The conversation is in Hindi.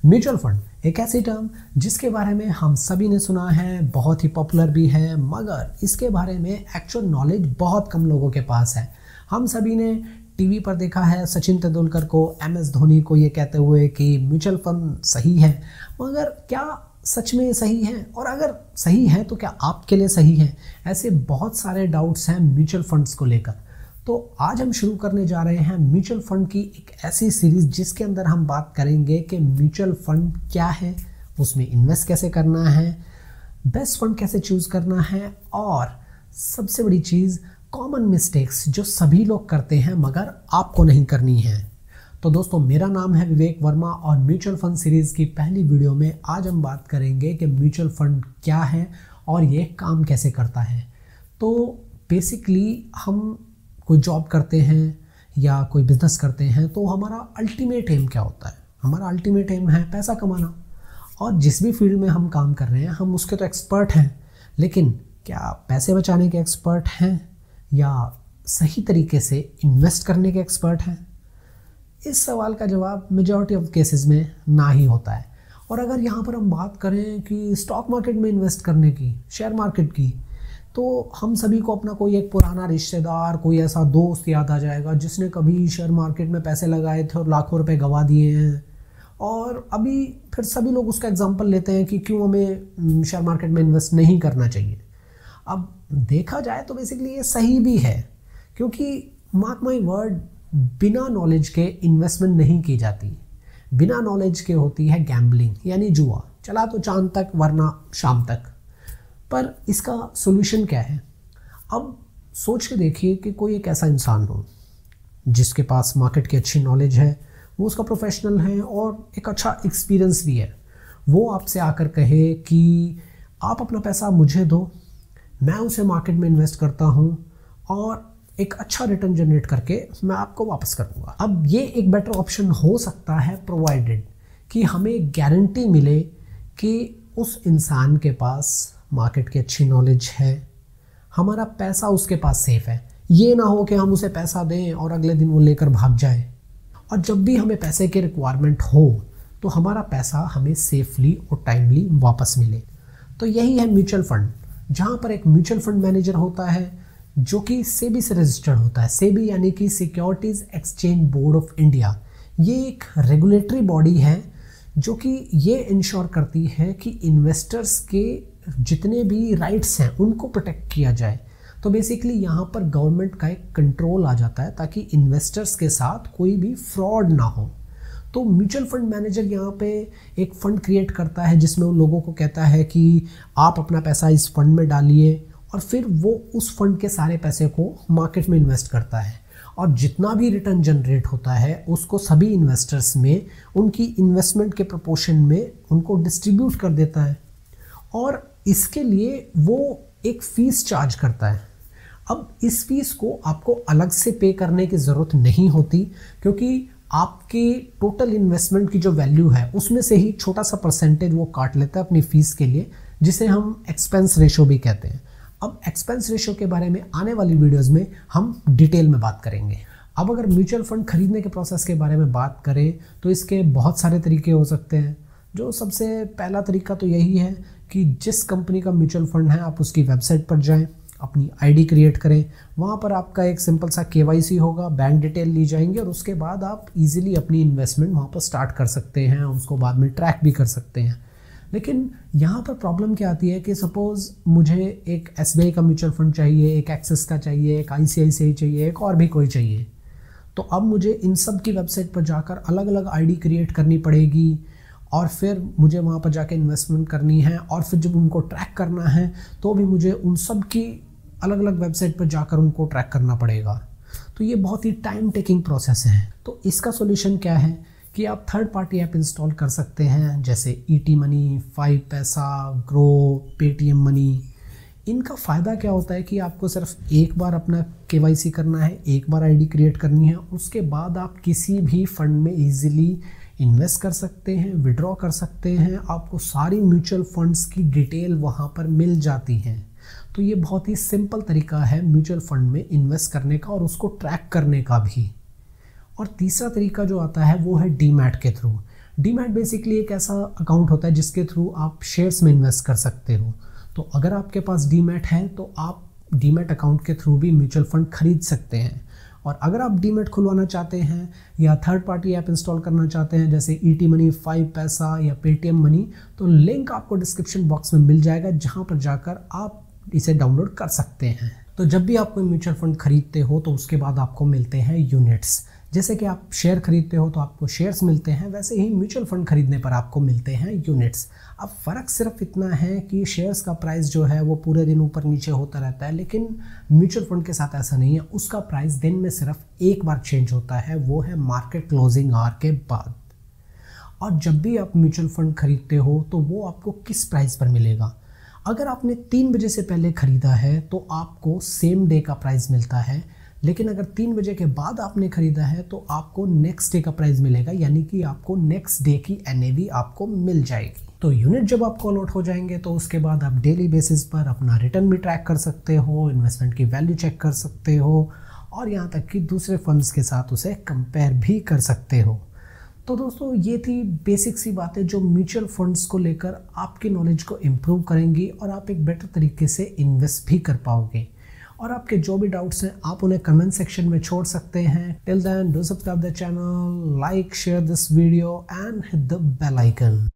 म्यूचुअल फंड एक ऐसी टर्म जिसके बारे में हम सभी ने सुना है, बहुत ही पॉपुलर भी है, मगर इसके बारे में एक्चुअल नॉलेज बहुत कम लोगों के पास है। हम सभी ने टीवी पर देखा है सचिन तेंदुलकर को, MS धोनी को ये कहते हुए कि म्यूचुअल फंड सही है, मगर क्या सच में सही है? और अगर सही है तो क्या आपके लिए सही है? ऐसे बहुत सारे डाउट्स हैं म्यूचुअल फंड्स को लेकर। तो आज हम शुरू करने जा रहे हैं म्यूचुअल फंड की एक ऐसी सीरीज जिसके अंदर हम बात करेंगे कि म्यूचुअल फंड क्या है, उसमें इन्वेस्ट कैसे करना है, बेस्ट फंड कैसे चूज करना है, और सबसे बड़ी चीज़ कॉमन मिस्टेक्स जो सभी लोग करते हैं मगर आपको नहीं करनी है। तो दोस्तों, मेरा नाम है विवेक वर्मा और म्यूचुअल फंड सीरीज की पहली वीडियो में आज हम बात करेंगे कि म्यूचुअल फंड क्या है और ये काम कैसे करता है। तो बेसिकली हम कोई जॉब करते हैं या कोई बिजनेस करते हैं तो हमारा अल्टीमेट एम क्या होता है? हमारा अल्टीमेट एम है पैसा कमाना। और जिस भी फील्ड में हम काम कर रहे हैं हम उसके तो एक्सपर्ट हैं, लेकिन क्या पैसे बचाने के एक्सपर्ट हैं या सही तरीके से इन्वेस्ट करने के एक्सपर्ट हैं? इस सवाल का जवाब मेजॉरिटी ऑफ केसेस में ना ही होता है। और अगर यहाँ पर हम बात करें कि स्टॉक मार्केट में इन्वेस्ट करने की, शेयर मार्केट की, तो हम सभी को अपना कोई एक पुराना रिश्तेदार, कोई ऐसा दोस्त याद आ जाएगा जिसने कभी शेयर मार्केट में पैसे लगाए थे और लाखों रुपए गंवा दिए हैं। और अभी फिर सभी लोग उसका एग्जांपल लेते हैं कि क्यों हमें शेयर मार्केट में इन्वेस्ट नहीं करना चाहिए। अब देखा जाए तो बेसिकली ये सही भी है, क्योंकि मार्क माई वर्ड, बिना नॉलेज के इन्वेस्टमेंट नहीं की जाती। बिना नॉलेज के होती है गैम्बलिंग, यानी जुआ। चला तो चांद तक वरना शाम तक। पर इसका सॉल्यूशन क्या है? अब सोच के देखिए कि कोई एक ऐसा इंसान हो जिसके पास मार्केट की अच्छी नॉलेज है, वो उसका प्रोफेशनल है और एक अच्छा एक्सपीरियंस भी है। वो आपसे आकर कहे कि आप अपना पैसा मुझे दो, मैं उसे मार्केट में इन्वेस्ट करता हूँ और एक अच्छा रिटर्न जनरेट करके मैं आपको वापस कर दूँगा। अब ये एक बेटर ऑप्शन हो सकता है, प्रोवाइडेड कि हमें गारंटी मिले कि उस इंसान के पास मार्केट की अच्छी नॉलेज है, हमारा पैसा उसके पास सेफ है। ये ना हो कि हम उसे पैसा दें और अगले दिन वो लेकर भाग जाए। और जब भी हमें पैसे की रिक्वायरमेंट हो तो हमारा पैसा हमें सेफली और टाइमली वापस मिले। तो यही है म्यूचुअल फंड, जहाँ पर एक म्यूचुअल फंड मैनेजर होता है जो कि सेबी से रजिस्टर्ड होता है। सेबी यानी कि securities exchange board of India. ये एक रेगुलेटरी बॉडी है जो कि ये इंश्योर करती है कि इन्वेस्टर्स के जितने भी राइट्स हैं उनको प्रोटेक्ट किया जाए। तो बेसिकली यहाँ पर गवर्नमेंट का एक कंट्रोल आ जाता है ताकि इन्वेस्टर्स के साथ कोई भी फ्रॉड ना हो। तो म्यूचुअल फंड मैनेजर यहाँ पे एक फ़ंड क्रिएट करता है जिसमें उन लोगों को कहता है कि आप अपना पैसा इस फंड में डालिए, और फिर वो उस फंड के सारे पैसे को मार्केट में इन्वेस्ट करता है। और जितना भी रिटर्न जनरेट होता है उसको सभी इन्वेस्टर्स में उनकी इन्वेस्टमेंट के प्रोपोर्शन में उनको डिस्ट्रीब्यूट कर देता है, और इसके लिए वो एक फ़ीस चार्ज करता है। अब इस फीस को आपको अलग से पे करने की ज़रूरत नहीं होती, क्योंकि आपके टोटल इन्वेस्टमेंट की जो वैल्यू है उसमें से ही छोटा सा परसेंटेज वो काट लेता है अपनी फ़ीस के लिए, जिसे हम एक्सपेंस रेशो भी कहते हैं। अब एक्सपेंस रेशो के बारे में आने वाली वीडियोज़ में हम डिटेल में बात करेंगे। अब अगर म्यूचुअल फंड खरीदने के प्रोसेस के बारे में बात करें तो इसके बहुत सारे तरीके हो सकते हैं। जो सबसे पहला तरीका तो यही है कि जिस कंपनी का म्यूचुअल फंड है आप उसकी वेबसाइट पर जाएं, अपनी आईडी क्रिएट करें। वहाँ पर आपका एक सिंपल सा KYC होगा, बैंक डिटेल ली जाएंगी, और उसके बाद आप इजीली अपनी इन्वेस्टमेंट वहाँ पर स्टार्ट कर सकते हैं, उसको बाद में ट्रैक भी कर सकते हैं। लेकिन यहाँ पर प्रॉब्लम क्या आती है कि सपोज़ मुझे एक SBI का म्यूचुअल फंड चाहिए, एक एक्सिस का चाहिए, एक ICICI चाहिए, एक और भी कोई चाहिए। तो अब मुझे इन सब की वेबसाइट पर जाकर अलग अलग ID क्रिएट करनी पड़ेगी, और फिर मुझे वहाँ पर जाके इन्वेस्टमेंट करनी है, और फिर जब उनको ट्रैक करना है तो भी मुझे उन सब की अलग अलग वेबसाइट पर जाकर उनको ट्रैक करना पड़ेगा। तो ये बहुत ही टाइम टेकिंग प्रोसेस है। तो इसका सॉल्यूशन क्या है कि आप थर्ड पार्टी ऐप इंस्टॉल कर सकते हैं, जैसे ET मनी, 5 पैसा, ग्रो, पेटीएम मनी। इनका फ़ायदा क्या होता है कि आपको सिर्फ एक बार अपना KYC करना है, एक बार ID क्रिएट करनी है, उसके बाद आप किसी भी फंड में ईजिली इन्वेस्ट कर सकते हैं, विड्रॉ कर सकते हैं। आपको सारी म्यूचुअल फंड्स की डिटेल वहाँ पर मिल जाती है। तो ये बहुत ही सिंपल तरीका है म्यूचुअल फंड में इन्वेस्ट करने का और उसको ट्रैक करने का भी। और तीसरा तरीका जो आता है वो है डीमैट के थ्रू। डीमैट बेसिकली एक ऐसा अकाउंट होता है जिसके थ्रू आप शेयर्स में इन्वेस्ट कर सकते हो। तो अगर आपके पास डीमैट है तो आप डीमैट अकाउंट के थ्रू भी म्यूचुअल फंड खरीद सकते हैं। और अगर आप डीमैट खुलवाना चाहते हैं या थर्ड पार्टी ऐप इंस्टॉल करना चाहते हैं जैसे ईटी मनी, 5 पैसा या पेटीएम मनी, तो लिंक आपको डिस्क्रिप्शन बॉक्स में मिल जाएगा, जहां पर जाकर आप इसे डाउनलोड कर सकते हैं। तो जब भी आप कोई म्यूचुअल फंड खरीदते हो तो उसके बाद आपको मिलते हैं यूनिट्स। जैसे कि आप शेयर खरीदते हो तो आपको शेयर्स मिलते हैं, वैसे ही म्यूचुअल फंड खरीदने पर आपको मिलते हैं यूनिट्स। अब फ़र्क सिर्फ इतना है कि शेयर्स का प्राइस जो है वो पूरे दिन ऊपर नीचे होता रहता है, लेकिन म्यूचुअल फंड के साथ ऐसा नहीं है। उसका प्राइस दिन में सिर्फ एक बार चेंज होता है, वो है मार्केट क्लोजिंग आवर के बाद। और जब भी आप म्यूचुअल फंड खरीदते हो तो वो आपको किस प्राइस पर मिलेगा। अगर आपने 3 बजे से पहले ख़रीदा है तो आपको सेम डे का प्राइस मिलता है, लेकिन अगर 3 बजे के बाद आपने ख़रीदा है तो आपको नेक्स्ट डे का प्राइस मिलेगा, यानी कि आपको नेक्स्ट डे की NAV आपको मिल जाएगी। तो यूनिट जब आपको अलॉट हो जाएंगे तो उसके बाद आप डेली बेसिस पर अपना रिटर्न भी ट्रैक कर सकते हो, इन्वेस्टमेंट की वैल्यू चेक कर सकते हो और यहाँ तक कि दूसरे फंड्स के साथ उसे कंपेयर भी कर सकते हो। तो दोस्तों ये थी बेसिक सी बातें जो म्यूचुअल फंड्स को लेकर आपकी नॉलेज को इम्प्रूव करेंगी और आप एक बेटर तरीके से इन्वेस्ट भी कर पाओगे। और आपके जो भी डाउट्स हैं आप उन्हें कमेंट सेक्शन में छोड़ सकते हैं। Till then do subscribe the channel, like share this video and hit the bell icon.